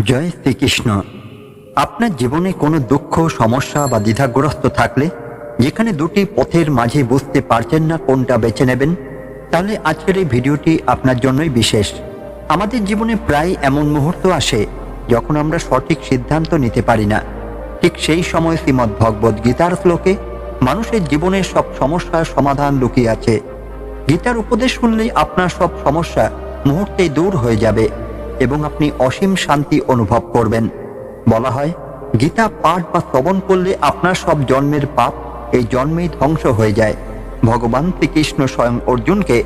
জয় শ্রীকৃষ্ণ। আপনার জীবনে কোনো দুঃখ, সমস্যা বা দ্বিধাগ্রস্ত থাকলে, যেখানে দুটি পথের মাঝে বুঝতে পারছেন না কোনটা বেছে নেবেন, তাহলে আজকের এই ভিডিওটি আপনার জন্যই বিশেষ। আমাদের জীবনে প্রায় এমন মুহূর্ত আসে যখন আমরা সঠিক সিদ্ধান্ত নিতে পারি না। ঠিক সেই সময় শ্রীমদ্ ভগবদ্ গীতার শ্লোকে মানুষের জীবনের সব সমস্যার সমাধান লুকিয়ে আছে। গীতার উপদেশ শুনলেই আপনার সব সমস্যা মুহূর্তেই দূর হয়ে যাবে এবং আপনি অসীম শান্তি অনুভব করবেন। বলা হয়, গীতা পাঠ বা শ্রবণ করলে আপনার সব জন্মের পাপ এই জন্মেই ধ্বংস হয়ে যায়। ভগবান শ্রীকৃষ্ণ স্বয়ং অর্জুনকে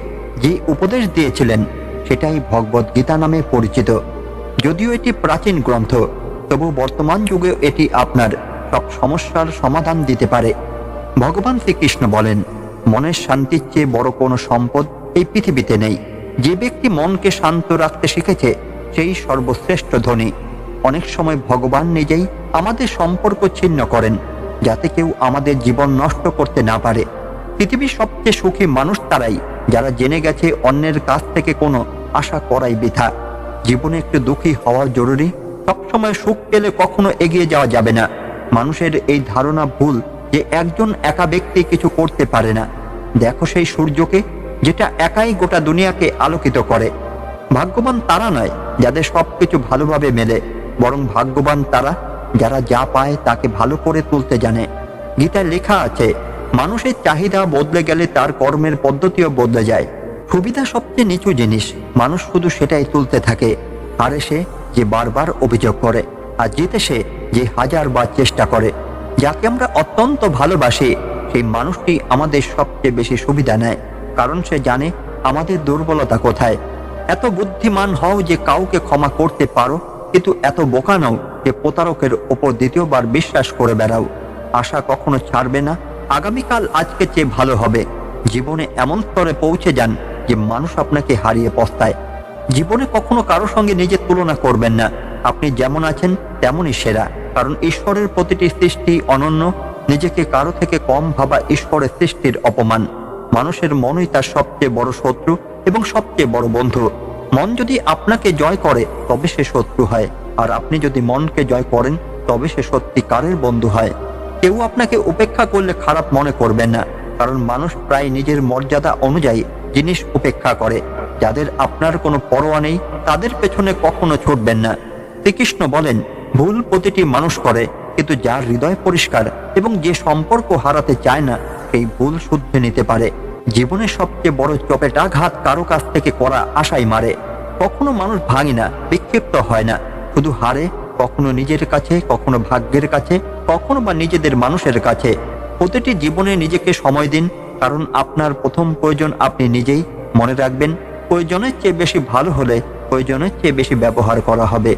যে উপদেশ দিয়েছিলেন সেটাই ভগবদ্ গীতা নামে পরিচিত। যদিও এটি প্রাচীন গ্রন্থ, তবু বর্তমান যুগেও এটি আপনার সব সমস্যার সমাধান দিতে পারে। ভগবান শ্রীকৃষ্ণ বলেন, মনের শান্তির চেয়ে বড় কোনো সম্পদ এই পৃথিবীতে নেই। যে ব্যক্তি মনকে শান্ত রাখতে শিখেছে সেই সর্বশ্রেষ্ঠ ধনী। অনেক সময় ভগবান নিজেই আমাদের সম্পর্ক ছিন্ন করেন, যাতে কেউ আমাদের জীবন নষ্ট করতে না পারে। পৃথিবীর সবচেয়ে সুখী মানুষ তারাই যারা জেনে গেছে অন্যের কাছ থেকে কোনো আশা করাই বৃথা। জীবনে একটু দুঃখী হওয়া জরুরি, সবসময় সুখ পেলে কখনো এগিয়ে যাওয়া যাবে না। মানুষের এই ধারণা ভুল যে একজন একা ব্যক্তি কিছু করতে পারে না। দেখো সেই সূর্যকে, যেটা একাই গোটা দুনিয়াকে আলোকিত করে। ভাগ্যবান তারা নয় যাদের সবকিছু ভালোভাবে মেলে, বরং ভাগ্যবান তারা যারা যা পায় তাকে ভালো করে তুলতে জানে। গীতায় লেখা আছে, মানুষের চাহিদা বদলে গেলে তার কর্মের পদ্ধতিও বদলে যায়। সুবিধা সবচেয়ে নিচু জিনিস, মানুষ শুধু সেটাই তুলতে থাকে। হারে সে যে বারবার অভিযোগ করে, আর জিতে সে যে হাজারবার চেষ্টা করে। যাকে আমরা অত্যন্ত ভালোবাসি সেই মানুষটি আমাদের সবচেয়ে বেশি সুবিধা নেয়, কারণ সে জানে আমাদের দুর্বলতা কোথায়। এত বুদ্ধিমান হও যে কাউকে ক্ষমা করতে পারো, কিন্তু এত বোকা নও যে প্রতারকের ওপর দ্বিতীয়বার বিশ্বাস করে বেড়াও। আশা কখনো ছাড়বে না, আগামীকাল আজকে চেয়ে ভালো হবে। জীবনে এমন স্তরে পৌঁছে যান যে মানুষ আপনাকে হারিয়ে পস্তায়। জীবনে কখনো কারো সঙ্গে নিজের তুলনা করবেন না। আপনি যেমন আছেন তেমনই সেরা, কারণ ঈশ্বরের প্রতিটি সৃষ্টি অনন্য। নিজেকে কারো থেকে কম ভাবা ঈশ্বরের সৃষ্টির অপমান। মানুষের মনই তার সবচেয়ে বড় শত্রু এবং সবচেয়ে বড় বন্ধু। মন যদি আপনাকে জয় করে তবে সে শত্রু হয়, আর আপনি যদি মনকে জয় করেন তবে সে সত্যিকারের বন্ধু হয়। কেউ আপনাকে উপেক্ষা করলে খারাপ মনে করবেন না, কারণ মানুষ প্রায় নিজের মর্যাদা অনুযায়ী জিনিস উপেক্ষা করে। যাদের আপনার কোনো পরোয়া নেই তাদের পেছনে কখনো ছুটবেন না। শ্রীকৃষ্ণ বলেন, ভুল প্রতিটি মানুষ করে, কিন্তু যার হৃদয় পরিষ্কার এবং যে সম্পর্ক হারাতে চায় না সেই ভুল শুধরে নিতে পারে। জীবনের সবচেয়ে বড় চপেটাঘাত কারো কাছ থেকে করা আশাই মারে। কখনো মানুষ ভাঙে না, বিক্ষিপ্ত হয় না, শুধু হারে। কখনো নিজের কাছে, কখনো ভাগ্যের কাছে, কখনো বা নিজেদের মানুষের কাছে। প্রতিটি জীবনে নিজেকে সময় দিন, কারণ আপনার প্রথম প্রয়োজন আপনি নিজেই। মনে রাখবেন, প্রয়োজনের চেয়ে বেশি ভালো হলে প্রয়োজনের চেয়ে বেশি ব্যবহার করা হবে।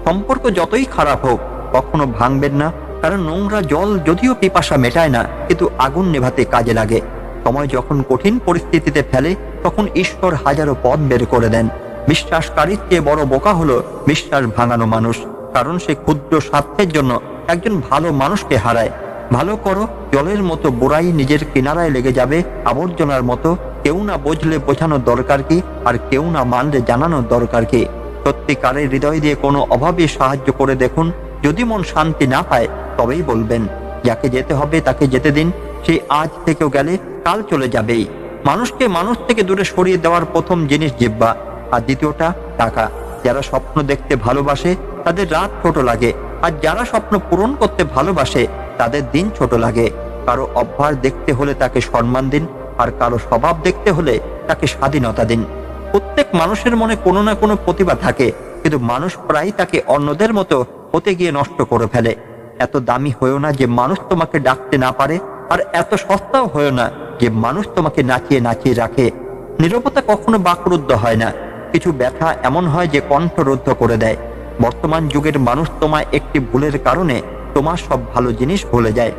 সম্পর্ক যতই খারাপ হোক কখনো ভাঙবেন না, কারণ নোংরা জল যদিও পিপাসা মেটায় না, কিন্তু আগুন নেভাতে কাজে লাগে। সময় যখন কঠিন পরিস্থিতিতে ফেলে তখন ঈশ্বর হাজারো পথ বের করে দেন। বিশ্বাসকারীর চেয়ে বড় বোকা হলো বিশ্বাস ভাঙানো মানুষ, কারণ সে ক্ষুদ্র স্বার্থের জন্য একজন ভালো মানুষকে হারায়। ভালো করো জলের মতো বুড়াই নিজের কিনারায় লেগে যাবে আবর্জনার মতো। কেউ না বুঝলে বোঝানোর দরকার কি, আর কেউ না মানলে জানানোর দরকার কি। সত্যিকারের হৃদয় দিয়ে কোনো অভাবে সাহায্য করে দেখুন। যদি মন শান্তি না পায় তবেই বলবেন। যাকে যেতে হবে তাকে যেতে দিন, সে আজ থেকেও গেলে কাল চলে যাবেই। মানুষকে মানুষ থেকে দূরে সরিয়ে দেওয়ার প্রথম জিনিস জিহ্বা, আর দ্বিতীয়টা টাকা। যারা স্বপ্ন দেখতে ভালোবাসে তাদের রাত ছোট লাগে, আর যারা স্বপ্ন পূরণ করতে ভালোবাসে তাদের দিন ছোট লাগে। কারো অভ্যাস দেখতে হলে তাকে সম্মান দিন, আর কারো স্বভাব দেখতে হলে তাকে স্বাধীনতা দিন। প্রত্যেক মানুষের মনে কোনো না কোনো প্রতিভা থাকে, কিন্তু মানুষ প্রায় তাকে অন্যদের মতো হতে গিয়ে নষ্ট করে ফেলে। এত দামি হয়েও না যে মানুষ তোমাকে ডাকতে না পারে, আর এত সস্তাও হয়েও না যে মানুষ তোমাকে নাচিয়ে নাচিয়ে রাখে। নীরবতা কখনো বাকরুদ্ধ হয় না, কিছু ব্যথা এমন হয় যে কণ্ঠরুদ্ধ করে দেয়। বর্তমান যুগের মানুষ তোমায় একটি ভুলের কারণে তোমার সব ভালো জিনিস ভুলে যায়।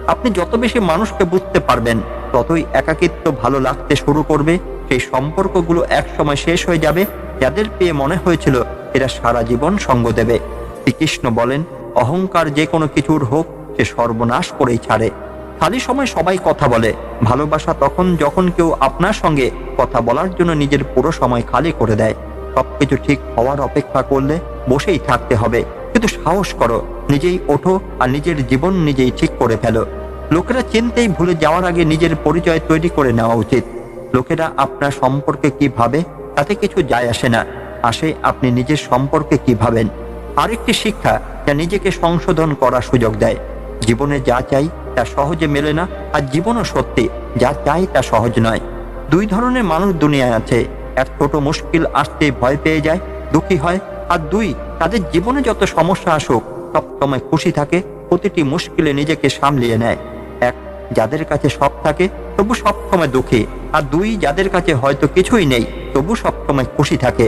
আপনি যত বেশি মানুষকে বুঝতে পারবেন ততই একাকিত্ব ভালো লাগতে শুরু করবে। সেই সম্পর্কগুলো একসময় শেষ হয়ে যাবে যাদের পেয়ে মনে হয়েছিল এরা সারা জীবন সঙ্গ দেবে। শ্রীকৃষ্ণ বলেন, অহংকার যে কোনো কিছুর হোক সে সর্বনাশ করেই ছাড়ে। খালি সময় সবাই কথা বলে, ভালোবাসা তখন যখন কেউ আপনার সঙ্গে কথা বলার জন্য নিজের পুরো সময় খালি করে দেয়। সবকিছু ঠিক হওয়ার অপেক্ষা করলে বসেই থাকতে হবে, কিন্তু সাহস করো, নিজেই ওঠো আর নিজের জীবন নিজেই ঠিক করে ফেলো। লোকেরা চিনতেই ভুলে যাওয়ার আগে নিজের পরিচয় তৈরি করে নেওয়া উচিত। লোকেরা আপনার সম্পর্কে কি ভাবে তাতে কিছু যায় আসে না, আসে আপনি নিজের সম্পর্কে কি ভাবেন। আরেকটি শিক্ষা যা নিজেকে সংশোধন করার সুযোগ দেয়। জীবনে যা চাই তা সহজে মেলে না, আর জীবনও সত্যি যা চাই তা সহজ নয়। দুই ধরনের মানুষ দুনিয়ায় আছে, এক ছোট মুশকিল আসতে ভয় পেয়ে যায়, দুঃখী হয়, আর দুই তাদের জীবনে যত সমস্যা আসুক সবসময় খুশি থাকে, প্রতিটি মুশকিলে নিজেকে সামলিয়ে নেয়। এক, যাদের কাছে সব থাকে তবু সবসময় দুঃখী, আর দুই, যাদের কাছে হয়তো কিছুই নেই তবু সবসময় খুশি থাকে।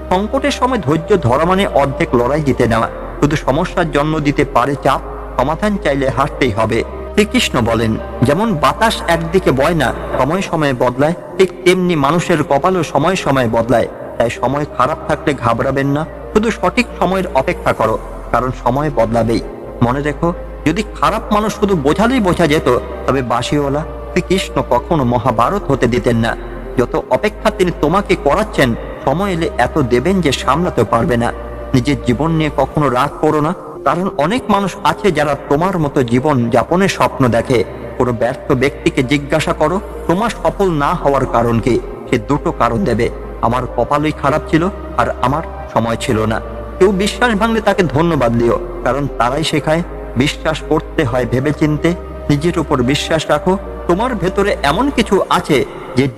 সংকটের সময় ধৈর্য ধরা মানে অর্ধেক লড়াই জিতে নেওয়া। শুধু সমস্যার জন্ম দিতে পারে চাপ, সমাধান চাইলে হাসতেই হবে। শ্রীকৃষ্ণ বলেন, যেমন বাতাস একদিকে বয় না, সময় সময়ে বদলায়, ঠিক তেমনি মানুষের কপালও সময় সময়ে বদলায়। তাই সময় খারাপ থাকলে ঘাবড়াবেন না, শুধু সঠিক সময়ের অপেক্ষা করো, কারণ সময় বদলাবেই। মনে রেখো, যদি খারাপ মানুষ শুধু বোঝালেই বোঝা যেত তবে বাঁশিওয়ালা শ্রীকৃষ্ণ কখনো মহাভারত হতে দিতেন না। যত অপেক্ষা তিনি তোমাকে করাচ্ছেন, সময় এলে এত দেবেন যে সামলাতে পারবে না। নিজের জীবন নিয়ে কখনো রাগ করো না, কারণ অনেক মানুষ আছে যারা তোমার মতো জীবন যাপনের স্বপ্ন দেখে। কোনো ব্যর্থ ব্যক্তিকে জিজ্ঞাসা করো তোমার সফল না হওয়ার কারণ কি, সে দুটো কারণ দেবে, আমার কপালই খারাপ ছিল আর আমার সময় ছিল না। কেউ বিশ্বাস ভাঙলে তাকে ধন্যবাদ দিও, কারণ তারাই শেখায় বিশ্বাস করতে হয় ভেবেচিন্তে। নিজের উপর বিশ্বাস রাখো, তোমার ভেতরে এমন কিছু আছে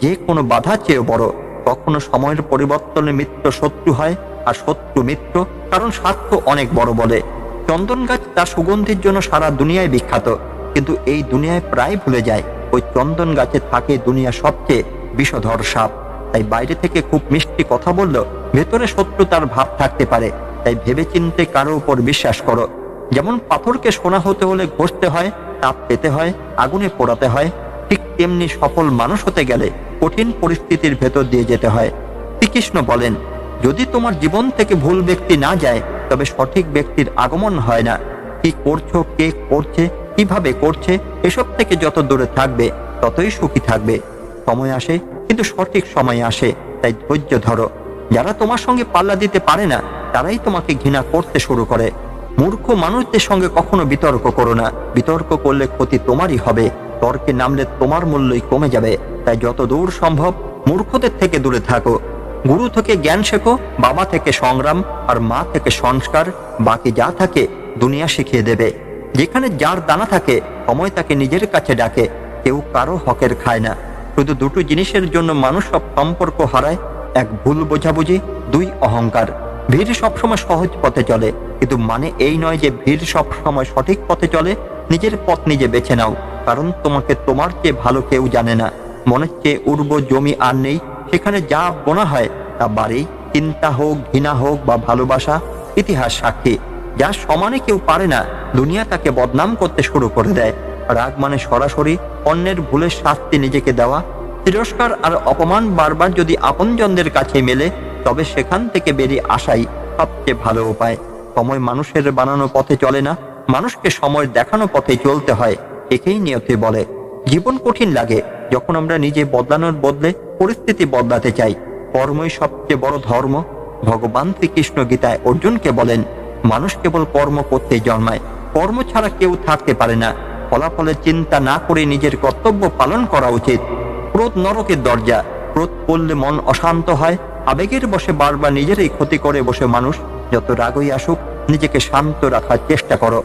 যে কোনো বাধা চেয়ে বড়। কখনো সময়ের পরিবর্তনে মিত্র শত্রু হয়, আর শত্রু মিত্র, কারণ স্বার্থ অনেক বড় বলে। চন্দন গাছ তার সুগন্ধির জন্য সারা দুনিয়ায় বিখ্যাত, কিন্তু এই দুনিয়ায় প্রায় ভুলে যায় ওই চন্দন গাছে থাকে দুনিয়া সবচেয়ে বিষধর সাপ। তাই বাইরে থেকে খুব মিষ্টি কথা বললেও ভেতরে শত্রুতার ভাব থাকতে পারে। তাই ভেবেচিন্তে কারো উপর বিশ্বাস করো। যেমন পাথরকে সোনা হতে হলে ঘষতে হয়, তাপ পেতে হয়, আগুনে পোড়াতে হয়, ঠিক তেমনি সফল মানুষ হতে গেলে কঠিন পরিস্থিতির ভেতর দিয়ে যেতে হয়। শ্রীকৃষ্ণ বলেন, যদি তোমার জীবন থেকে ভুল ব্যক্তি না যায় তবে সঠিক ব্যক্তির আগমন হয় না। কি করছো, কে করছে, কিভাবে করছে, এসব থেকে যত দূরে থাকবে ততই সুখী থাকবে। সময় আসে, কিন্তু সঠিক সময় আসে, তাই ধৈর্য ধরো। যারা তোমার সঙ্গে পাল্লা দিতে পারে না তারাই তোমাকে ঘৃণা করতে শুরু করে। মূর্খ মানুষদের সঙ্গে কখনো বিতর্ক করো না, বিতর্ক করলে ক্ষতি তোমারই হবে। তর্কে নামলে তোমার মূল্যই কমে যাবে। তাই যত দূর সম্ভব মূর্খদের থেকে দূরে থাকো। গুরু থেকে জ্ঞান শেখো, বাবা থেকে সংগ্রাম, আর মা থেকে সংস্কার। বাকি যা থাকে দুনিয়া শিখিয়ে দেবে। যেখানে যার দানা থাকে সময় তাকে নিজের কাছে ডাকে। কেউ কারো হকের খায় না। শুধু দুটো জিনিসের জন্য মানুষ সব সম্পর্ক হারায়, এক ভুল বোঝাবুঝি, দুই অহংকার। ভিড় সবসময় সহজ পথে চলে, কিন্তু মানে এই নয় যে ভিড় সবসময় সঠিক পথে চলে। নিজের পথ নিজে বেছে নাও, কারণ তোমাকে তোমার চেয়ে ভালো কেউ জানে না। মনের চেয়ে উর্বর জমি আর নেই, সেখানে যা বোনা হয় তা বাড়ি। চিন্তা হোক, ঘৃণা হোক বা ভালোবাসা, ইতিহাস সাক্ষী। যা সমানে কেউ পারে না, দুনিয়া তাকে বদনাম করতে শুরু করে দেয়। রাগ মানে সরাসরি অন্যের ভুলের শাস্তি নিজেকে দেওয়া। তিরস্কার আর অপমান বারবার যদি আপনজনদের কাছে মেলে তবে সেখান থেকে বেরিয়ে আসাই সবচেয়ে ভালো উপায়। সময় মানুষের বানানো পথে চলে না, মানুষকে সময় দেখানো পথে চলতে হয়, একেই নিয়তি বলে। জীবন কঠিন লাগে যখন আমরা নিজে বদলানোর বদলে পরিস্থিতি বদলাতে চাই। কর্মই সবচেয়ে বড় ধর্ম। ভগবান শ্রীকৃষ্ণ গীতায় অর্জুনকে বলেন, মানুষ কেবল কর্ম করতে জন্মায়, কর্ম ছাড়া কেউ থাকতে পারে না। ফলাফলের চিন্তা না করে নিজের কর্তব্য পালন করা উচিত। ক্রোধ নরকের দরজা, ক্রোধ করলে মন অশান্ত হয়। আবেগের বশে বারবার নিজেরই ক্ষতি করে বসে মানুষ। যত রাগই আসুক নিজেকে শান্ত রাখার চেষ্টা করো।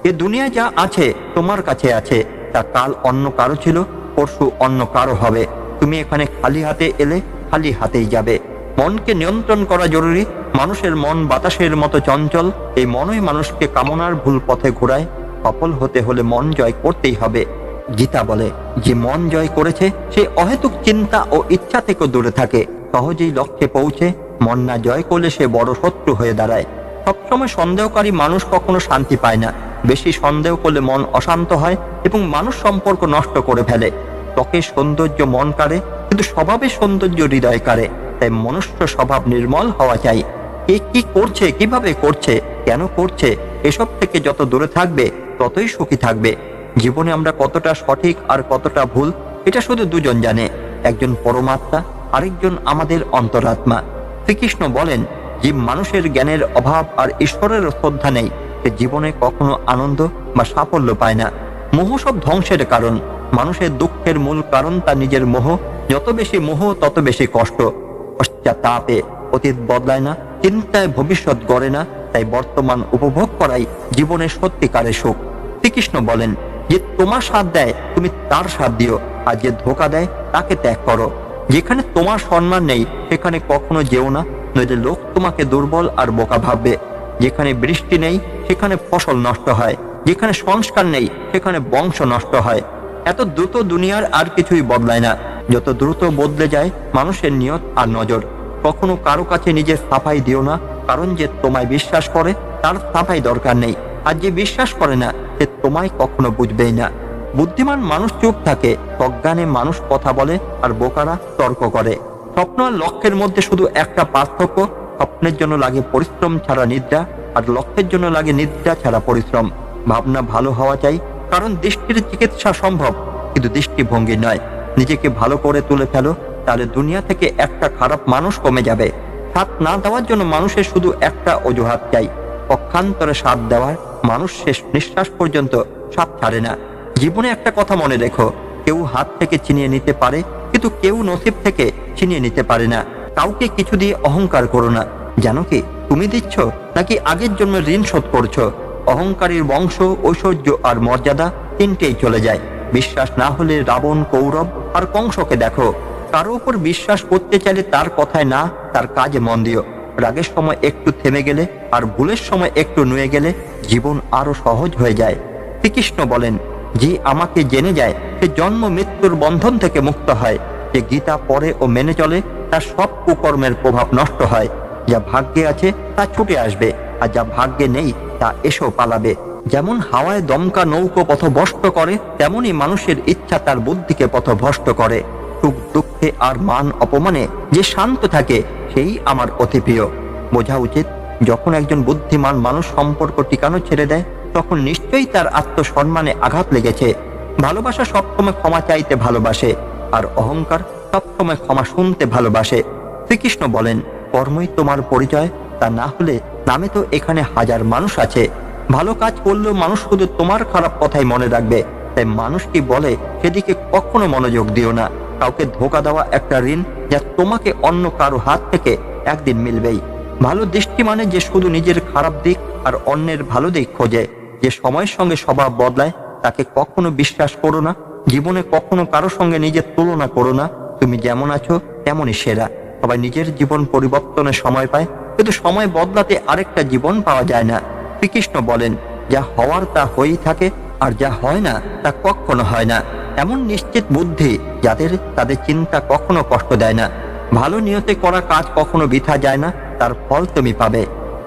এ দুনিয়া যা আছে তোমার কাছে আছে, তা কাল অন্য কারো ছিল, পরশু অন্য কারো হবে। তুমি এখানে খালি হাতে এলে খালি হাতেই যাবে। মনকে নিয়ন্ত্রণ করা জরুরি। মানুষের মন বাতাসের মতো চঞ্চল, এই মনই মানুষকে কামনার ভুল পথে ঘোরায়। সফল হতে হলে মন জয় করতেই হবে। গীতা বলে, যে মন জয় করেছে সে অহেতুক চিন্তা ও ইচ্ছা থেকে দূরে থাকে, সহজেই লক্ষ্যে পৌঁছে। মন না জয় করলে সে বড় শত্রু হয়ে দাঁড়ায়। সবসময় সন্দেহকারী মানুষ কখনো শান্তি পায় না। বেশি সন্দেহ করলে মন অশান্ত হয় এবং মানুষ সম্পর্ক নষ্ট করে ফেলে। ত্বকের সৌন্দর্য মন কাড়ে, কিন্তু স্বভাবের সৌন্দর্য হৃদয় কাড়ে। তাই মনুষ্য স্বভাব নির্মল হওয়া চাই। কে কি করছে, কিভাবে করছে, কেন করছে, এসব থেকে যত দূরে থাকবে ততই সুখী থাকবে। জীবনে আমরা কতটা সঠিক আর কতটা ভুল এটা শুধু দুজন জানে, একজন পরমাত্মা, আরেকজন আমাদের অন্তরাত্মা। শ্রীকৃষ্ণ বলেন, যে মানুষের জ্ঞানের অভাব আর ঈশ্বরের শ্রদ্ধা নেই, সে জীবনে কখনো আনন্দ বা সাফল্য পায় না। মোহ সব ধ্বংসের কারণ। মানুষের দুঃখের মূল কারণ তার নিজের মোহ। যত বেশি মোহ তত বেশি কষ্ট। পশ্চাতাপে অতীত বদলায় না, চিন্তায় ভবিষ্যৎ গড়ে না, তাই বর্তমান উপভোগ করাই জীবনের সত্যিকারের সুখ। শ্রীকৃষ্ণ বলেন, যে তোমার সাথ দেয় তুমি তার সাথ দিও, আর যে ধোঁকা দেয় তাকে ত্যাগ করো। যেখানে তোমার সম্মান নেই সেখানে কখনো যেও না, নইলে লোক তোমাকে দুর্বল আর বোকা ভাববে। যেখানে বৃষ্টি নেই সেখানে ফসল নষ্ট হয়, যেখানে সংস্কার নেই সেখানে বংশ নষ্ট হয়। এত দ্রুত দুনিয়ার আর কিছুই বদলায় না, যত দ্রুত বদলে যায় মানুষের নিয়ত আর নজর। কখনো কারো কাছে নিজের সাফাই দিও না, কারণ যে তোমায় বিশ্বাস করে তার সাফাই দরকার নেই, আর যে বিশ্বাস করে না সে তোমায় কখনো বুঝবেই না। বুদ্ধিমান মানুষ চুপ থাকে, অজ্ঞানে মানুষ কথা বলে, আর বোকারা তর্ক করে। স্বপ্ন আর লক্ষ্যের মধ্যে শুধু একটা পার্থক্য, স্বপ্নের জন্য লাগে পরিশ্রম ছাড়া নিদ্রা, আর লক্ষ্যের জন্য লাগে নিদ্রা ছাড়া পরিশ্রম। ভাবনা ভালো হওয়া চাই, কারণ দৃষ্টির চিকিৎসা সম্ভব, কিন্তু দৃষ্টিভঙ্গি নয়। নিজেকে ভালো করে তুলে ফেলো, তাহলে দুনিয়া থেকে একটা খারাপ মানুষ কমে যাবে। সাথ না দেওয়ার জন্য মানুষের শুধু একটা অজুহাত চাই, পক্ষান্তরে সাথ দেওয়ার মানুষ শেষ নিঃশ্বাস পর্যন্ত সাথ ছাড়ে না। জীবনে একটা কথা মনে রেখো, কেউ হাত থেকে ছিনিয়ে নিতে পারে, কিন্তু কেউ নসিব থেকে ছিনিয়ে নিতে পারে না। কাউকে কিছু দিয়ে অহংকার করো না। জানো কি, তুমি দিচ্ছ নাকি আগের জন্য ঋণ শোধ করছো? অহংকারীর বংশ, ঐশ্বর্য আর মর্যাদা তিনটেই চলে যায়। বিশ্বাস না হলে রাবণ, কৌরব আর কংসকে দেখো। কারো উপর বিশ্বাস করতে চাইলে তার কথায় না, তার কাজে মন দিও। রাগের সময় একটু থেমে গেলে আর ভুলের সময় একটু নুয়ে গেলে জীবন আরো সহজ হয়ে যায়। শ্রীকৃষ্ণ বলেন, যে আমাকে জেনে যায় সে জন্ম মৃত্যুর বন্ধন থেকে মুক্ত হয়। যে গীতা পড়ে ও মেনে চলে তার সব কুকর্মের প্রভাব নষ্ট হয়। যা ভাগ্যে আছে তা ছুটে আসবে, আর যা ভাগ্যে নেই তা এসেও পালাবে। যেমন হাওয়ায় দমকা নৌকো পথভ্রষ্ট করে, তেমনি মানুষের ইচ্ছা তার বুদ্ধিকে পথভ্রষ্ট করে। সুখ দুঃখে আর মান অপমানে যে শান্ত থাকে সেই আমার অতি প্রিয়। বোঝা উচিত, যখন একজন বুদ্ধিমান মানুষ সম্পর্ক টিকানো ছেড়ে দেয় তখন নিশ্চয়ই তার আত্মসম্মানে আঘাত লেগেছে। ভালোবাসা সবসময় ক্ষমা চাইতে ভালোবাসে, আর অহংকার সবসময় ক্ষমা শুনতে ভালোবাসে। শ্রীকৃষ্ণ বলেন, কর্মই তোমার পরিচয়, তা না হলে নামে তো এখানে হাজার মানুষ আছে। ভালো কাজ করলেও মানুষ শুধু তোমার খারাপ কথাই মনে রাখবে, তাই মানুষ কি বলে সেদিকে কখনো মনোযোগ দিও না। কাউকে ধোঁকা দেওয়া একটা ঋণ, যা তোমাকে অন্য কারো হাত থেকে একদিন মিলবেই। ভালো দৃষ্টি মানে যে শুধু নিজের খারাপ দিক আর অন্যের ভালো দিক খোঁজে। যে সময়ের সঙ্গে স্বভাব বদলায় তাকে কখনো বিশ্বাস করো না। জীবনে কখনো কারো সঙ্গে নিজের তুলনা করো না। তুমি যেমন আছো তেমনই সেরা। সবাই নিজের জীবন পরিবর্তনের সময় পায়, কিন্তু সময় বদলাতে আরেকটা জীবন পাওয়া যায় না। শ্রীকৃষ্ণ বলেন, যা হওয়ার তা হয়েই থাকে, আর যা হয় না তা কখনো হয় না। এমন নিশ্চিত বুদ্ধি যাদের, তাদের চিন্তা কখনো কষ্ট দেয় না। ভালো নিয়তে করা কাজ কখনো বৃথা যায় না, তার ফল তুমি পাবে।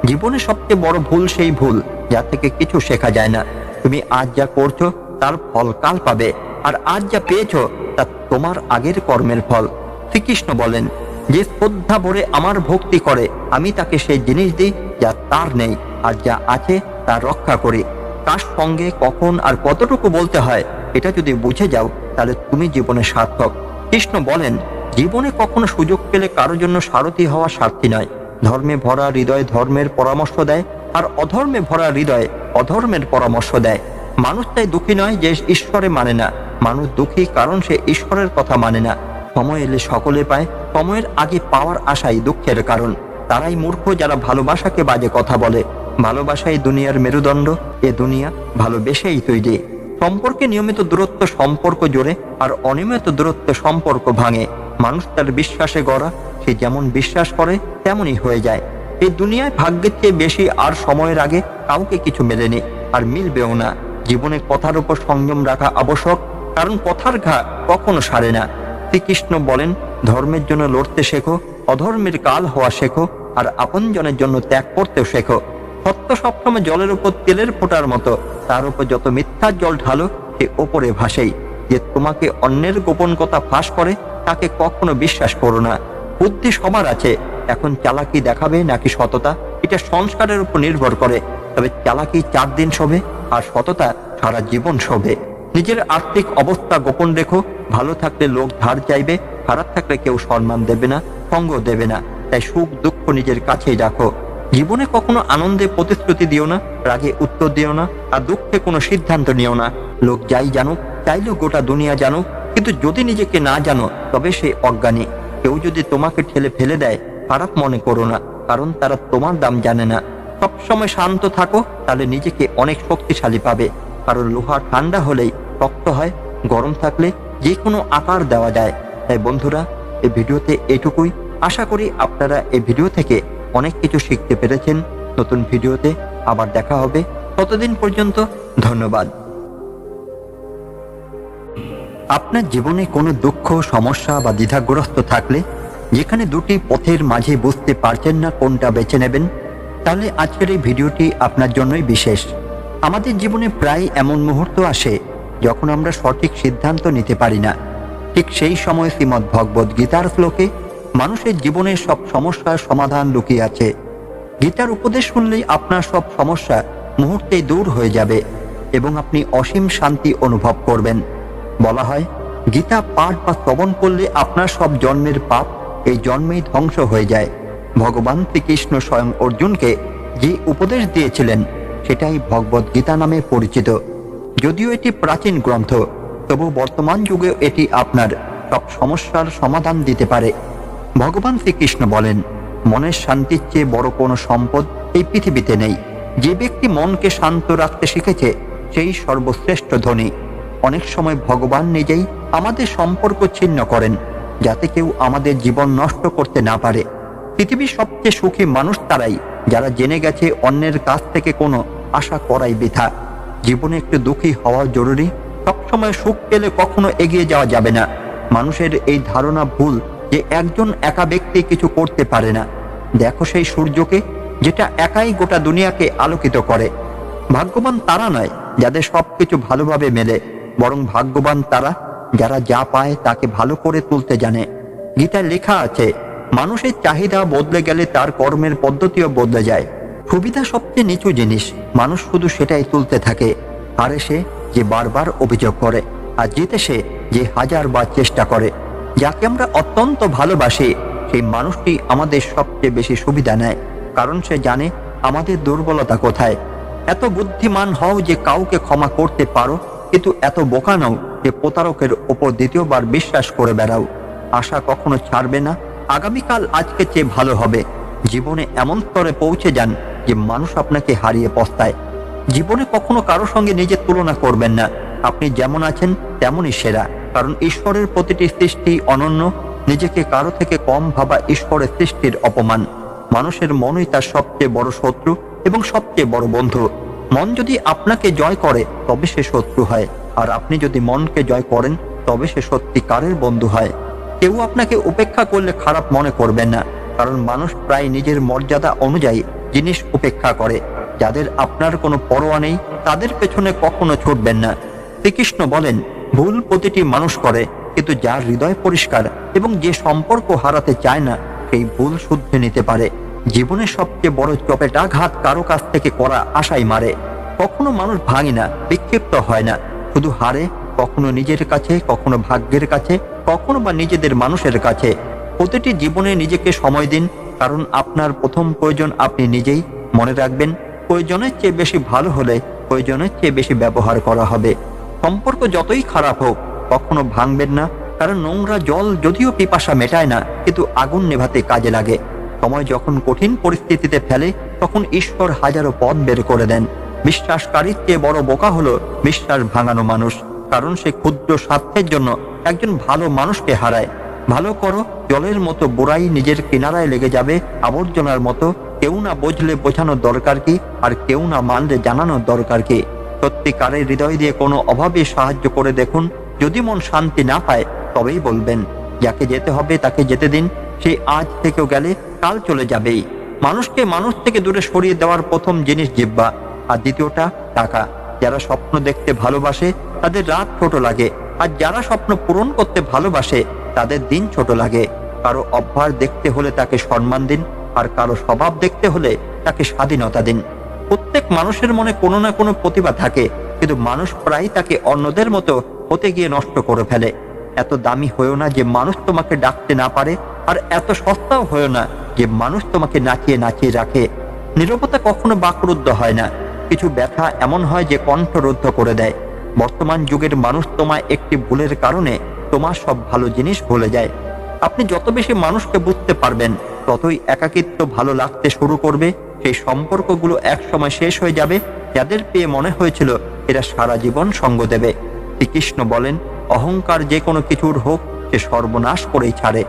জীবনে সবচেয়ে বড় ভুল সেই ভুল যা থেকে কিছু শেখা যায় না। তুমি আজ যা করছো তার ফল কাল পাবে, আর আজ যা পেয়েছো তা তোমার আগের কর্মের ফল। শ্রীকৃষ্ণ বলেন, যে শ্রদ্ধা ভরে আমার ভক্তি করে আমি তাকে সেই জিনিস দিই যা তার নেই, আর যা আছে তা রক্ষা করি। কার সঙ্গে কখন আর কতটুকু বলতে হয় এটা যদি বুঝে যাও তাহলে তুমি জীবনে সার্থক। কৃষ্ণ বলেন, জীবনে কখনো সুযোগ পেলে কারোর জন্য সারথি হওয়া স্বার্থী নয়। ধর্মে ভরা হৃদয় ধর্মের পরামর্শ দেয়, আর অধর্মে ভরা হৃদয় অধর্মের পরামর্শ দেয়। মানুষ তাই দুঃখী নয় যে ঈশ্বরে মানে না, মানুষ দুঃখী কারণ সে ঈশ্বরের কথা মানে না। সময় এলে সকলে পায়, সময়ের আগে পাওয়ার আশাই দুঃখের কারণ। তারাই মূর্খ যারা ভালোবাসাকে বাজে কথা বলে। ভালোবাসাই দুনিয়ার মেরুদণ্ড, এ দুনিয়া ভালোবেসেই তৈরি। সম্পর্কে নিয়মিত দূরত্ব সম্পর্ক জোড়ে, আর অনিয়মিত দূরত্ব সম্পর্ক ভাঙে। মানুষ তার বিশ্বাসে গড়া, সে যেমন বিশ্বাস করে তেমনই হয়ে যায়। এই দুনিয়ায় ভাগ্যের চেয়ে বেশি আর সময়ের আগে কাউকে কিছু মেলেনি, আর মিলবেও না। জীবনে কথার উপর সংযম রাখা আবশ্যক, কারণ কথার ঘা কখনো সারে না। শ্রীকৃষ্ণ বলেন, ধর্মের জন্য লড়তে শেখো, অধর্মের কাল হওয়া শেখো, আর আপনজনের জন্য ত্যাগ করতেও শেখো। সত্য সবসময় জলের উপর তেলের ফোঁটার মতো, তার উপর যত মিথ্যার জল ঢালো সে ওপরে ভাসেই। যে তোমাকে অন্যের গোপন কথা ফাঁস করে তাকে কখনো বিশ্বাস করো না। বুদ্ধি সবার আছে, এখন চালাকি দেখাবে নাকি সততা এটা সংস্কারের উপর নির্ভর করে। তবে চালাকি 4 দিন শোভে, আর সততা সারা জীবন শোভে। নিজের আর্থিক অবস্থা গোপন রেখো। ভালো থাকলে লোক ধার চাইবে, খারাপ থাকলে কেউ সম্মান দেবে না, সঙ্গ দেবে না। তাই সুখ দুঃখ নিজের কাছেই রাখো। জীবনে কখনো আনন্দে প্রতিশ্রুতি দিও না, রাগে উত্তর দিও না, আর দুঃখে কোনো সিদ্ধান্ত নিও না। লোক যাই জানুক, চাইলেও গোটা দুনিয়া জানুক, কিন্তু যদি নিজেকে না জানো তবে সে অজ্ঞানী। কেউ যদি তোমাকে ঠেলে ফেলে দেয়, খারাপ মনে করো না, কারণ তারা তোমার দাম জানে না। সবসময় শান্ত থাকো, তাহলে নিজেকে অনেক শক্তিশালী পাবে। কারণ লোহা ঠান্ডা হলেই শক্ত হয়, গরম থাকলে যে কোনো আকার দেওয়া যায়। তাই বন্ধুরা, এই ভিডিওতে এটুকুই। আশা করি আপনারা এই ভিডিও থেকে অনেক কিছু শিখতে পেরেছেন। নতুন ভিডিওতে আবার দেখা হবে, ততদিন পর্যন্ত ধন্যবাদ। আপনার জীবনে কোনো দুঃখ, সমস্যা বা দ্বিধাগ্রস্ত থাকলে, যেখানে দুটি পথের মাঝে বুঝতে পারছেন না কোনটা বেছে নেবেন, তাহলে আজকের এই ভিডিওটি আপনার জন্যই বিশেষ। আমাদের জীবনে প্রায় এমন মুহূর্ত আসে যখন আমরা সঠিক সিদ্ধান্ত নিতে পারি না। ঠিক সেই সময় শ্রীমদ্ ভগবদ্ গীতার শ্লোকে মানুষের জীবনের সব সমস্যার সমাধান লুকিয়ে আছে। গীতার উপদেশ শুনলেই আপনার সব সমস্যা মুহূর্তেই দূর হয়ে যাবে এবং আপনি অসীম শান্তি অনুভব করবেন। বলা হয়, গীতা পাঠ বা শ্রবণ করলে আপনার সব জন্মের পাপ এই জন্মেই ধ্বংস হয়ে যায়। ভগবান শ্রীকৃষ্ণ স্বয়ং অর্জুনকে যে উপদেশ দিয়েছিলেন সেটাই ভগবদ্ গীতা নামে পরিচিত। যদিও এটি প্রাচীন গ্রন্থ, তবু বর্তমান যুগে এটি আপনার সব সমস্যার সমাধান দিতে পারে। ভগবান শ্রীকৃষ্ণ বলেন, মনের শান্তির চেয়ে বড় কোনো সম্পদ এই পৃথিবীতে নেই। যে ব্যক্তি মনকে শান্ত রাখতে শিখেছে সেই সর্বশ্রেষ্ঠ ধনী। অনেক সময় ভগবান নিজেই আমাদের সম্পর্ক ছিন্ন করেন, যাতে কেউ আমাদের জীবন নষ্ট করতে না পারে। পৃথিবীর সবচেয়ে সুখী মানুষ তারাই যারা জেনে গেছে অন্যের কাছ থেকে কোনো আশা করাই বৃথা। জীবনে একটু দুঃখী হওয়া জরুরি, সবসময় সুখ পেলে কখনো এগিয়ে যাওয়া যাবে না। মানুষের এই ধারণা ভুল যে একজন একা ব্যক্তি কিছু করতে পারে না। দেখো সেই সূর্যকে, যেটা একাই গোটা দুনিয়াকে আলোকিত করে। ভাগ্যবান তারা নয় যাদের সবকিছু ভালোভাবে মেলে, বরং ভাগ্যবান তারা যারা যা পায় তাকে ভালো করে তুলতে জানে। গীতায় লেখা আছে, মানুষের চাহিদা বদলে গেলে তার কর্মের পদ্ধতিও বদলে যায়। সুবিধা সবচেয়ে নিচু জিনিস, মানুষ শুধু সেটাই তুলতে থাকে। হারে সে যে বারবার অভিযোগ করে, আর জিতে সে যে হাজারবার চেষ্টা করে। যাকে আমরা অত্যন্ত ভালোবাসি সেই মানুষটি আমাদের সবচেয়ে বেশি সুবিধা নেয়, কারণ সে জানে আমাদের দুর্বলতা কোথায়। এত বুদ্ধিমান হও যে কাউকে ক্ষমা করতে পারো, কিন্তু এত বোকা নও যে প্রতারকের ওপর দ্বিতীয়বার বিশ্বাস করে বেড়াও। আশা কখনো ছাড়বে না, আগামীকাল আজকে চেয়ে ভালো হবে। জীবনে এমন স্তরে পৌঁছে যান যে মানুষ আপনাকে হারিয়ে পস্তায়। জীবনে কখনো কারো সঙ্গে নিজের তুলনা করবেন না। আপনি যেমন আছেন তেমনই সেরা, কারণ ঈশ্বরের প্রতিটি সৃষ্টি অনন্য। নিজেকে কারো থেকে কম ভাবা ঈশ্বরের সৃষ্টির অপমান। মানুষের মনই তার সবচেয়ে বড় শত্রু এবং সবচেয়ে বড় বন্ধু। মন যদি আপনাকে জয় করে তবে সে শত্রু হয়, আর আপনি যদি মনকে জয় করেন তবে সে সত্যিকারের বন্ধু হয়। কেউ আপনাকে উপেক্ষা করলে খারাপ মনে করবেন না, কারণ মানুষ প্রায় নিজের মর্যাদা অনুযায়ী জিনিস উপেক্ষা করে। যাদের আপনার কোনো পরোয়া নেই তাদের পেছনে কখনো ছুটবেন না। শ্রীকৃষ্ণ বলেন, ভুল প্রতিটি মানুষ করে, কিন্তু যার হৃদয় পরিষ্কার এবং যে সম্পর্ক হারাতে চায় না সেই ভুল শুধরে নিতে পারে। জীবনের সবচেয়ে বড় চপেটাঘাত কারো কাছ থেকে করা আশাই মারে। কখনো মানুষ ভাঙে না, বিক্ষিপ্ত হয় না, শুধু হারে। কখনো নিজের কাছে, কখনো ভাগ্যের কাছে, কখনো বা নিজেদের মানুষের কাছে। প্রতিটি জীবনে নিজেকে সময় দিন, কারণ আপনার প্রথম প্রয়োজন আপনি নিজেই। মনে রাখবেন, প্রয়োজনের চেয়ে বেশি ভালো হলে প্রয়োজনের চেয়ে বেশি ব্যবহার করা হবে। সম্পর্ক যতই খারাপ হোক কখনো ভাঙবেন না, কারণ নোংরা জল যদিও পিপাসা মেটায় না, কিন্তু আগুন নেভাতে কাজে লাগে। সময় যখন কঠিন পরিস্থিতিতে ফেলে তখন ঈশ্বর হাজারো পথ বের করে দেন। বিশ্বাসকারীর চেয়ে বড় বোকা হলো বিশ্বাস ভাঙানো মানুষ, কারণ সে ক্ষুদ্র স্বার্থের জন্য একজন ভালো মানুষকে হারায়। ভালো করো, জলের মতো বুড়াই নিজের কিনারায় লেগে যাবে আবর্জনার মতো। কেউ না বুঝলে বোঝানোর দরকার কি, আর কেউ না মানলে জানানোর দরকার কি। সত্যিকারের হৃদয় দিয়ে কোনো অভাবে সাহায্য করে দেখুন। যদি মন শান্তি না পায় তবেই বলবেন। যাকে যেতে হবে তাকে যেতে দিন, সে আজ থেকেও গেলে কাল চলে যাবেই। মানুষকে মানুষ থেকে দূরে সরিয়ে দেওয়ার প্রথম জিনিস জিহ্বা, আর দ্বিতীয়টা টাকা। যারা স্বপ্ন দেখতে ভালোবাসে তাদের রাত ছোট লাগে, আর যারা স্বপ্ন পূরণ করতে ভালোবাসে তাদের দিন ছোট লাগে। কারো অভ্যাস দেখতে হলে তাকে সম্মান দিন, আর কারো স্বভাব দেখতে হলে তাকে স্বাধীনতা দিন। প্রত্যেক মানুষের মনে কোনো না কোনো প্রতিভা থাকে, কিন্তু মানুষ প্রায় তাকে অন্যদের মতো হতে গিয়ে নষ্ট করে ফেলে। এত দামি হয়েও না যে মানুষ তোমাকে ডাকতে না পারে, আর এত সস্তাও হয়েও না যে মানুষ তোমাকে নাচিয়ে নাচিয়ে রাখে। নীরবতা কখনো বাকরুদ্ধ হয় না, কিছু ব্যথা এমন হয় যে কণ্ঠরুদ্ধ করে দেয়। বর্তমান যুগের মানুষ তোমায় একটি ভুলের কারণে তোমার সব ভালো জিনিস ভুলে যায়। আপনি যত বেশি মানুষকে বুঝতে পারবেন, ততই একাকিত্ব ভালো লাগতে শুরু করবে। সেই সম্পর্কগুলো একসময় শেষ হয়ে যাবে যাদের পেয়ে মনে হয়েছিল এরা সারা জীবন সঙ্গ দেবে। শ্রীকৃষ্ণ বলেন, অহংকার যে কোনো কিছুর হোক সে সর্বনাশ করেই ছাড়ে।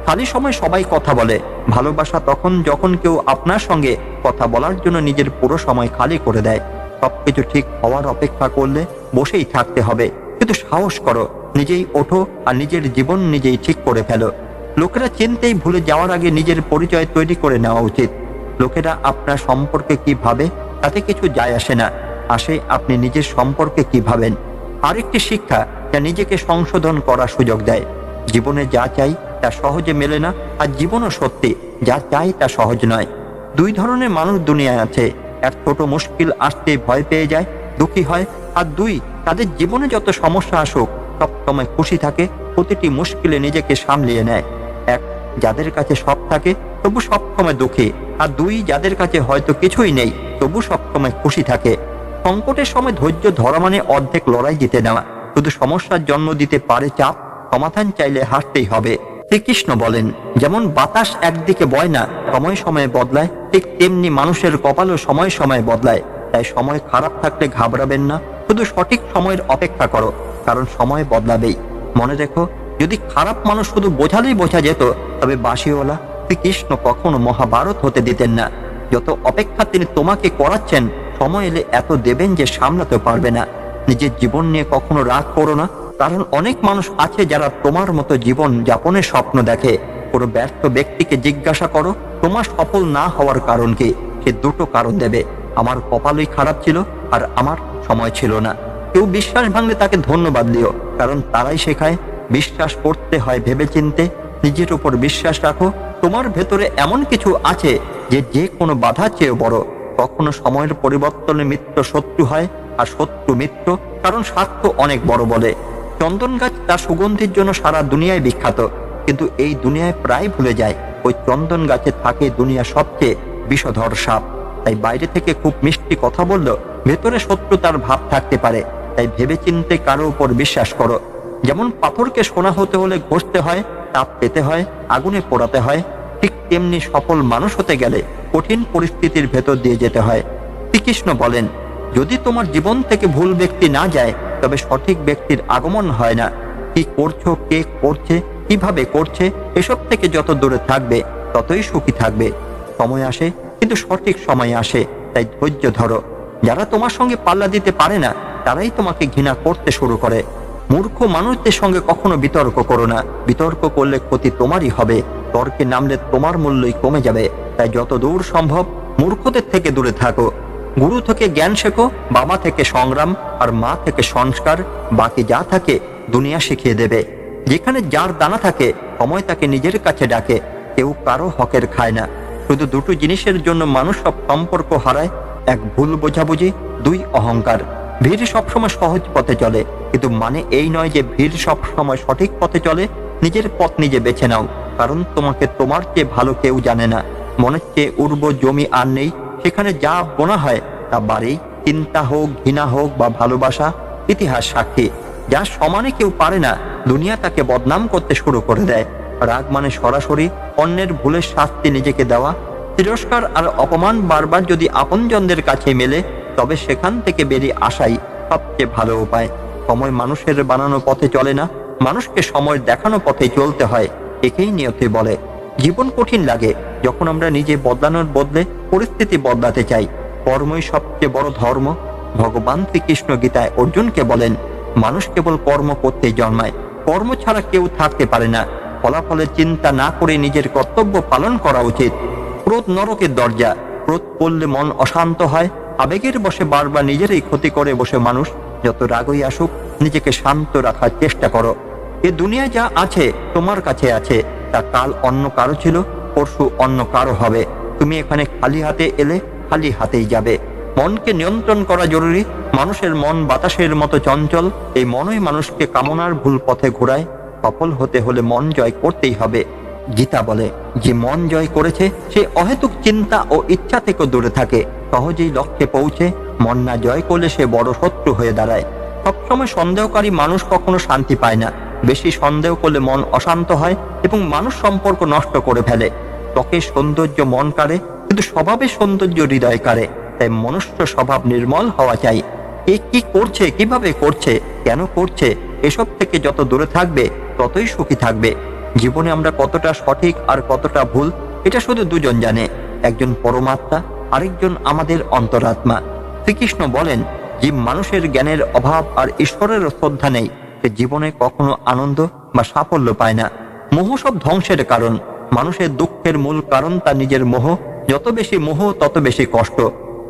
খালি সময় সবাই কথা বলে, ভালোবাসা তখন যখন কেউ আপনার সঙ্গে কথা বলার জন্য নিজের পুরো সময় খালি করে দেয়। সবকিছু ঠিক হওয়ার অপেক্ষা করলে বসেই থাকতে হবে, কিন্তু সাহস করো, নিজেই ওঠো আর নিজের জীবন নিজেই ঠিক করে ফেলো। লোকেরা চিনতেই ভুলে যাওয়ার আগে নিজের পরিচয় তৈরি করে নেওয়া উচিত। লোকেরা আপনার সম্পর্কে কি ভাবে তাতে কিছু যায় আসে না, আসে আপনি নিজের সম্পর্কে কি ভাবেন। আরেকটি শিক্ষা যা নিজেকে সংশোধন করার সুযোগ দেয়। জীবনে যা চাই তা সহজে মেলে না, আর জীবনও সত্যি যা চাই তা সহজ নয়। দুই ধরনের মানুষ দুনিয়ায় আছে, এক ছোট মুশকিল আসতে ভয় পেয়ে যায়, দুঃখী হয়, আর দুই তাদের জীবনে যত সমস্যা আসুক সবসময় খুশি থাকে, প্রতিটি মুশকিলে নিজেকে সামলিয়ে নেয়। এক, যাদের কাছে সব থাকে তবু সবসময় দুঃখী, আর দুই, যাদের কাছে হয়তো কিছুই নেই তবু সবসময় খুশি থাকে। সংকটের সময় ধৈর্য ধরা মানে অর্ধেক লড়াই জিতে নেওয়া। শুধু সমস্যার জন্ম দিতে পারে চাপ, সমাধান চাইলে হাসতেই হবে। শ্রীকৃষ্ণ বলেন, যেমন বাতাস একদিকে বয় না, সময় সময়ে বদলায়, ঠিক তেমনি মানুষের কপালও সময় সময়ে বদলায়। তাই সময় খারাপ থাকলে ঘাবড়াবেন না, শুধু সঠিক সময়ের অপেক্ষা করো, কারণ সময় বদলাবেই। মনে রেখো, যদি খারাপ মানুষ শুধু বোঝালেই বোঝা যেত, তবে বাঁশিওয়ালা শ্রীকৃষ্ণ কখনো মহাভারত হতে দিতেন না। যত অপেক্ষা তিনি তোমাকে করাচ্ছেন, সময় এলে এত দেবেন যে সামলাতে পারবে না। নিজের জীবন নিয়ে কখনো রাগ করো না, কারণ অনেক মানুষ আছে যারা তোমার মতো জীবন যাপনের স্বপ্ন দেখে। কোনো ব্যর্থ ব্যক্তিকে জিজ্ঞাসা করো তোমার সফল না হওয়ার কারণ কি, সে দুটো কারণ দেবে, আমার কপালই খারাপ ছিল আর আমার সময় ছিল না। কেউ বিশ্বাস ভাঙলে তাকে ধন্যবাদ দিও, কারণ তারাই শেখায় বিশ্বাস করতে হয় ভেবেচিন্তে। নিজের উপর বিশ্বাস রাখো, তোমার ভেতরে এমন কিছু আছে যে যে কোনো বাধা চেয়েও বড়। কখনো সময়ের পরিবর্তনে মিত্র শত্রু হয়, আর শত্রু মিত্র, কারণ স্বার্থ অনেক বড় বলে। চন্দন গাছ তার সুগন্ধির জন্য সারা দুনিয়ায় বিখ্যাত, কিন্তু এই দুনিয়ায় প্রায় ভুলে যায় ওই চন্দন গাছে থাকে দুনিয়া সবচেয়ে বিষধর সাপ। তাই বাইরে থেকে খুব মিষ্টি কথা বললেও ভেতরে শত্রুতার ভাব থাকতে পারে। তাই ভেবেচিন্তে কারো উপর বিশ্বাস করো। যেমন পাথরকে সোনা হতে হলে ঘষতে হয়, তাপ পেতে হয়, আগুনে পোড়াতে হয়, ঠিক তেমনি সফল মানুষ হতে গেলে কঠিন পরিস্থিতির ভেতর দিয়ে যেতে হয়। শ্রীকৃষ্ণ বলেন, যদি তোমার জীবন থেকে ভুল ব্যক্তি না যায়, তবে সঠিক ব্যক্তির আগমন হয় না। কি করছো, কে করছে, কিভাবে করছে, এসব থেকে যত দূরে থাকবে ততই সুখী থাকবে। সময় আসে, কিন্তু সঠিক সময় আসে, তাই ধৈর্য ধরো। যারা তোমার সঙ্গে পাল্লা দিতে পারে না, তারাই তোমাকে ঘৃণা করতে শুরু করে। মূর্খ মানুষদের সঙ্গে কখনো বিতর্ক করো না, বিতর্ক করলে ক্ষতি তোমারই হবে। তর্কে নামলে তোমার মূল্যই কমে যাবে। তাই যত দূর সম্ভব মূর্খদের থেকে দূরে থাকো। গুরু থেকে জ্ঞান শেখো, বাবা থেকে সংগ্রাম, আর মা থেকে সংস্কার। বাকি যা থাকে দুনিয়া শিখিয়ে দেবে। যেখানে যার দানা থাকে, সময় তাকে নিজের কাছে ডাকে। কেউ কারো হকের খায় না। শুধু দুটো জিনিসের জন্য মানুষ সব সম্পর্ক হারায়, এক ভুল বোঝাবুঝি, দুই অহংকার। ভিড় সবসময় সহজ পথে চলে, কিন্তু মানে এই নয় যে ভিড় সবসময় সঠিক পথে চলে। নিজের পথ নিজে বেছে নাও, কারণ তোমাকে তোমার চেয়ে ভালো কেউ জানে না। মনের চেয়ে উর্বর জমি আর নেই, সেখানে যা বোনা হয় তা বাড়েই। চিন্তা হোক, ঘৃণা হোক বা ভালোবাসা, ইতিহাস সাক্ষী। যা সমানে কেউ পারে না, দুনিয়া তাকে বদনাম করতে শুরু করে দেয়। রাগ মানে সরাসরি অন্যের ভুলের শাস্তি নিজেকে দেওয়া। তিরস্কার আর অপমান বারবার যদি আপনজনদের কাছে মেলে, তবে সেখান থেকে বেরিয়ে আসাই সবচেয়ে ভালো উপায়। সময় মানুষের বানানো পথে চলে না, মানুষকে সময় দেখানো পথে চলতে হয়। একেই নিয়তি বলে। জীবন কঠিন লাগে যখন আমরা নিজে বদলানোর বদলে পরিস্থিতি বদলাতে চাই। কর্মই সবচেয়ে বড় ধর্ম। ভগবান শ্রীকৃষ্ণ গীতায় অর্জুনকে বলেন, মানুষ কেবল কর্ম করতেই জন্মায়, কর্ম ছাড়া কেউ থাকতে পারে না। ফলাফলের চিন্তা না করে নিজের কর্তব্য পালন করা উচিত। ক্রোধ নরকের দরজা। ক্রোধ করলে মন অশান্ত হয়, আবেগের বশে বারবার নিজেরই ক্ষতি করে বসে মানুষ। যত রাগই আসুক, নিজেকে শান্ত রাখার চেষ্টা করো। এ দুনিয়ায় যা আছে তোমার কাছে আছে, তা কাল অন্য কারো ছিল, পরশু অন্য কারো হবে। তুমি এখানে খালি হাতে এলে, খালি হাতেই যাবে। মনকে নিয়ন্ত্রণ করা জরুরি। মানুষের মন বাতাসের মতো চঞ্চল। এই মনই মানুষকে কামনার ভুল পথে ঘোরায়। সফল হতে হলে মন জয় করতেই হবে। গীতা বলে, যে মন জয় করেছে সে অহেতুক চিন্তা ও ইচ্ছা থেকে দূরে থাকে, সহজেই লক্ষ্যে পৌঁছে। মন না জয় করলে সে বড় শত্রু হয়ে দাঁড়ায়। সবসময় সন্দেহকারী মানুষ কখনো শান্তি পায় না। বেশি সন্দেহ করলে মন অশান্ত হয় এবং মানুষ সম্পর্ক নষ্ট করে ফেলে। ত্বকের সৌন্দর্য মন কাড়ে, কিন্তু স্বভাবের সৌন্দর্য হৃদয় কাড়ে। তাই মনুষ্য স্বভাব নির্মল হওয়া চাই। কে কি করছে, কিভাবে করছে, কেন করছে, এসব থেকে যত দূরে থাকবে ততই সুখী থাকবে। জীবনে আমরা কতটা সঠিক আর কতটা ভুল এটা শুধু দুজন জানে, একজন পরমাত্মা, আরেকজন আমাদের অন্তরাত্মা। শ্রীকৃষ্ণ বলেন, যে মানুষের জ্ঞানের অভাব আর ঈশ্বরের শ্রদ্ধা নেই, সে জীবনে কখনো আনন্দ বা সাফল্য পায় না। মোহ সব ধ্বংসের কারণ। মানুষের দুঃখের মূল কারণ তার নিজের মোহ। যত বেশি মোহ তত বেশি কষ্ট।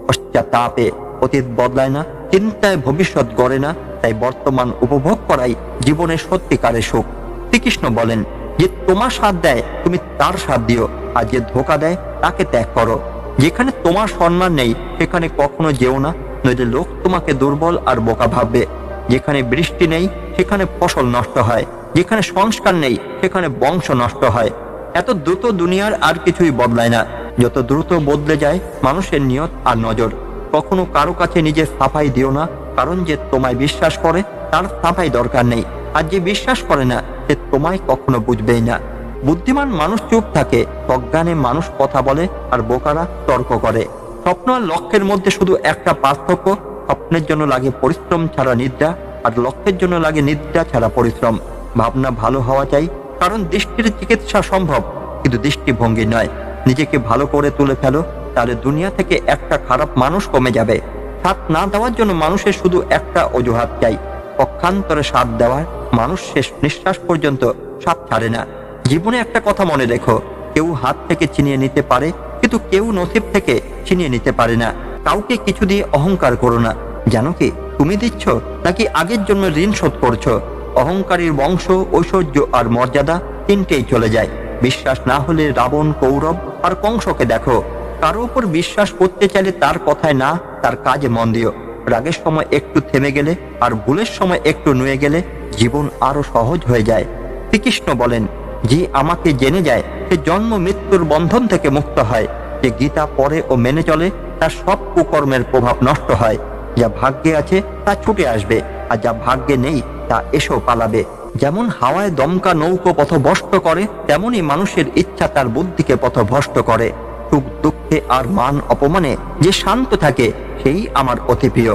পশ্চাত্তাপে অতীত বদলায় না, চিন্তায় ভবিষ্যৎ গড়ে না। তাই বর্তমান উপভোগ করাই জীবনের সত্যিকারের সুখ। শ্রীকৃষ্ণ বলেন, যে তোমার সাথ দেয় তুমি তার সাথ দিও, আর যে ধোঁকা দেয় তাকে ত্যাগ করো। যেখানে তোমার সম্মান নেই সেখানে কখনো যেও না, নইলে লোক তোমাকে দুর্বল আর বোকা ভাববে। যেখানে বৃষ্টি নেই সেখানে ফসল নষ্ট হয়, যেখানে সংস্কার নেই সেখানে বংশ নষ্ট হয়। এত দ্রুত দুনিয়ার আর কিছুই বদলায় না, যত দ্রুত বদলে যায় মানুষের নিয়ত আর নজর। কখনো কারো কাছে নিজের সাফাই দিও না, কারণ যে তোমায় বিশ্বাস করে তার সাফাই দরকার নেই, আর যে বিশ্বাস করে না সে তোমায় কখনো বুঝবেই না। বুদ্ধিমান মানুষ চুপ থাকে, অজ্ঞানে মানুষ কথা বলে, আর বোকারা তর্ক করে। স্বপ্ন আর লক্ষ্যের মধ্যে শুধু একটা পার্থক্য, স্বপ্নের জন্য লাগে পরিশ্রম ছাড়া নিদ্রা, আর লক্ষ্যের জন্য লাগে নিদ্রা ছাড়া পরিশ্রম। ভাবনা ভালো হওয়া চাই, কারণ দৃষ্টির চিকিৎসা সম্ভব, কিন্তু দৃষ্টিভঙ্গি নয়। নিজেকে ভালো করে তুলে ফেলো, তাহলে দুনিয়া থেকে একটা খারাপ মানুষ কমে যাবে। সাথ না দেওয়ার জন্য মানুষের শুধু একটা অজুহাত চাই, পক্ষান্তরে সাথ দেওয়ার মানুষ শেষ নিঃশ্বাস পর্যন্ত সাথ ছাড়ে না। জীবনে একটা কথা মনে রেখো, কেউ হাত থেকে ছিনিয়ে নিতে পারে, কিন্তু কেউ নসিব থেকে ছিনিয়ে নিতে পারে না। কাউকে কিছু দিয়ে অহংকার করো না। জানো কি, তুমি দিচ্ছ নাকি আগের জন্য ঋণ শোধ করছো? অহংকারীর বংশ, ঐশ্বর্য আর মর্যাদা তিনটেই চলে যায়। বিশ্বাস না হলে রাবণ, কৌরব আর কংসকে দেখো। কারো উপর বিশ্বাস করতে চাইলে তার কথায় না, তার কাজে মন দিও। রাগের সময় একটু থেমে গেলে আর ভুলের সময় একটু নুয়ে গেলে জীবন আরো সহজ হয়ে যায়। শ্রীকৃষ্ণ বলেন, যে আমাকে জেনে যায় সে জন্ম মৃত্যুর বন্ধন থেকে মুক্ত হয়। যে গীতা পড়ে ও মেনে চলে তার সব কুকর্মের প্রভাব নষ্ট হয়। যা ভাগ্যে আছে তা ছুটে আসবে, আর যা ভাগ্যে নেই তা এসেও পালাবে। যেমন হাওয়ায় দমকা নৌকো পথভ্রষ্ট করে, তেমনি মানুষের ইচ্ছা তার বুদ্ধিকে পথভ্রষ্ট করে। সুখ দুঃখে আর মান অপমানে যে শান্ত থাকে সেই আমার অতি প্রিয়।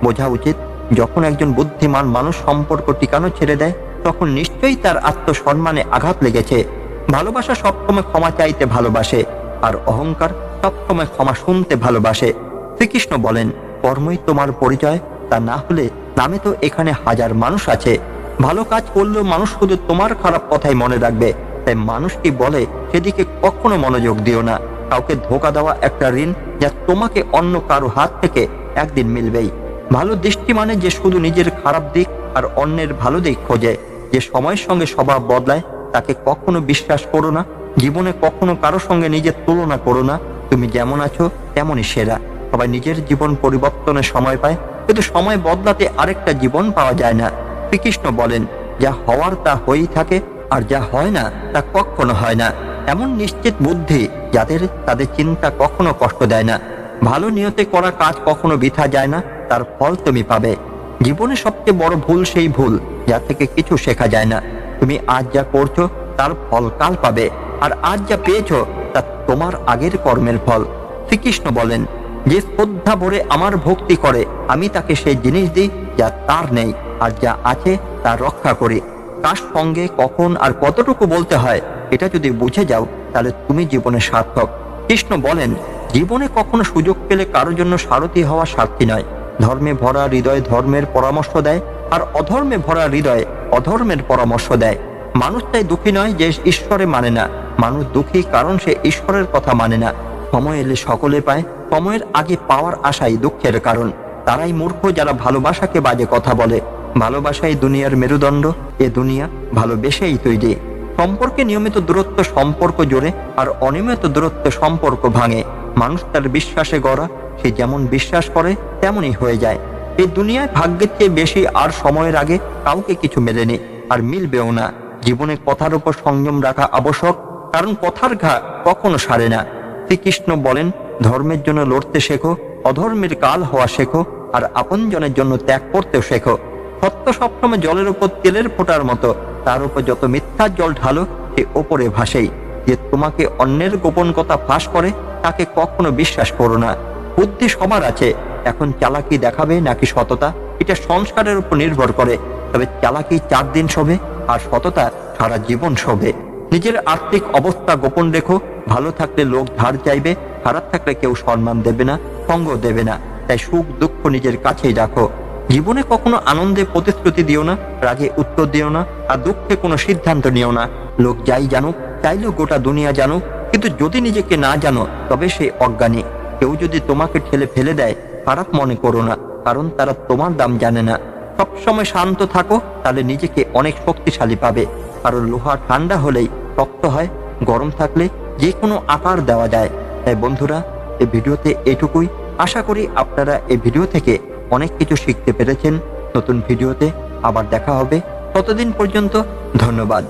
বোঝা উচিত, যখন একজন বুদ্ধিমান মানুষ সম্পর্ক টিকানো ছেড়ে দেয় তখন নিশ্চয়ই তার আত্মসম্মানে আঘাত লেগেছে। ভালোবাসা সবসময় ক্ষমা চাইতে ভালোবাসে, আর অহংকার সবসময় ক্ষমা শুনতে ভালোবাসে। শ্রীকৃষ্ণ বলেন, কর্মই তোমার পরিচয়, তা না হলে নামে তো এখানে হাজার মানুষ আছে। ভালো কাজ করলেও মানুষ শুধু তোমার খারাপ কথাই মনে রাখবে। তাই মানুষ কি বলে সেদিকে কখনো মনোযোগ দিও না। কাউকে ধোঁকা দেওয়া একটা ঋণ, যা তোমাকে অন্য কারো হাত থেকে একদিন মিলবেই। ভালো দৃষ্টি মানে যে শুধু নিজের খারাপ দিক আর অন্যের ভালো দিক খোঁজে। যে সময়ের সঙ্গে স্বভাব বদলায় তাকে কখনো বিশ্বাস করো না। জীবনে কখনো কারো সঙ্গে নিজের তুলনা করো না। তুমি যেমন আছো তেমনই সেরা। সবাই নিজের জীবন পরিবর্তনের সময় পায়, কিন্তু সময় বদলাতে আরেকটা জীবন পাওয়া যায় না। শ্রীকৃষ্ণ বলেন, যা হওয়ার তা হয়েই থাকে, আর যা হয় না তা কখনো হয় না। এমন নিশ্চিত বুদ্ধি যাদের, তাদের চিন্তা কখনো কষ্ট দেয় না। ভালো নিয়তে করা কাজ কখনো বৃথা যায় না, তার ফল তুমি পাবে। জীবনে সবচেয়ে বড় ভুল সেই ভুল যা থেকে কিছু শেখা যায় না। তুমি আজ যা করছো তার ফল কাল পাবে, আর আজ যা পেয়েছো তা তোমার আগের কর্মের ফল। শ্রীকৃষ্ণ বলেন, যে শ্রদ্ধা ভরে আমার ভক্তি করে আমি তাকে সেই জিনিস দিই যা তার নেই, আর যা আছে তা রক্ষা করি। কার সঙ্গে কখন আর কতটুকু বলতে হয় এটা যদি বুঝে যাও তাহলে তুমি জীবনে সার্থক। কৃষ্ণ বলেন, জীবনে কখনো সুযোগ পেলে কারোর জন্য সারথি হওয়া স্বার্থী নয়। ধর্মে ভরা হৃদয় ধর্মের পরামর্শ দেয়, আর অধর্মে ভরা হৃদয় অধর্মের পরামর্শ দেয়। মানুষ তাই দুঃখী নয় যে ঈশ্বরে মানে না, মানুষ দুঃখী কারণ সে ঈশ্বরের কথা মানে না। সময় এলে সকলে পায়, সময়ের আগে পাওয়ার আশাই দুঃখের কারণ। তারাই মূর্খ যারা ভালোবাসাকে বাজে কথা বলে। ভালোবাসাই দুনিয়ার মেরুদণ্ড, এ দুনিয়া ভালোবেসেই তৈরি। সম্পর্কে নিয়মিত দূরত্ব সম্পর্ক জোড়ে, আর অনিয়মিত দূরত্ব সম্পর্ক ভাঙে। মানুষ তার বিশ্বাসে গড়া, সে যেমন বিশ্বাস করে তেমনই হয়ে যায়। এই দুনিয়ায় ভাগ্যের চেয়ে বেশি আর সময়ের আগে কাউকে কিছু মেলেনি, আর মিলবেও না। জীবনে কথার উপর সংযম রাখা আবশ্যক, কারণ কথার ঘা কখনো সারে না। শ্রীকৃষ্ণ বলেন, ধর্মের জন্য লড়তে শেখো, অধর্মের কাল হওয়া শেখো, আর আপনজনের জন্য ত্যাগ করতেও শেখো। সত্য সবসময় জলের উপর তেলের ফোঁটার মতো, তার উপর যত মিথ্যার জল ঢালো সে ওপরে ভাসেই। যে তোমাকে অন্যের গোপন কথা ফাঁস করে তাকে কখনো বিশ্বাস করো না। বুদ্ধি সবার আছে, এখন চালাকি দেখাবে নাকি সততা এটা সংস্কারের উপর নির্ভর করে। তবে চালাকি 4 দিন শোভে, আর সততা সারা জীবন শোভে। নিজের আর্থিক অবস্থা গোপন রেখো, ভালো থাকলে লোক ধার চাইবে, খারাপ থাকলে কেউ সম্মান দেবে না, সঙ্গ দেবে না। তাই সুখ দুঃখ নিজের কাছেই রাখো। জীবনে কখনো আনন্দে প্রতিশ্রুতি দিও না, রাগে উত্তর দিও না, আর দুঃখে কোনো সিদ্ধান্ত নিও না। লোক যাই জানুক, চাইলেও গোটা দুনিয়া জানুক, কিন্তু যদি নিজেকে না জানো তবে সে অজ্ঞানী। কেউ যদি তোমাকে ঠেলে ফেলে দেয়, খারাপ মনে করো না, কারণ তারা তোমার দাম জানে না। সবসময় শান্ত থাকো, তাহলে নিজেকে অনেক শক্তিশালী পাবে। কারণ লোহা ঠান্ডা হলেই শক্ত হয়, গরম থাকলে যে কোনো আকার দেওয়া যায়। তাই বন্ধুরা, এই ভিডিওতে এটুকুই। আশা করি আপনারা এই ভিডিও থেকে অনেক কিছু শিখতে পেরেছেন। নতুন ভিডিওতে আবার দেখা হবে, ততদিন পর্যন্ত ধন্যবাদ।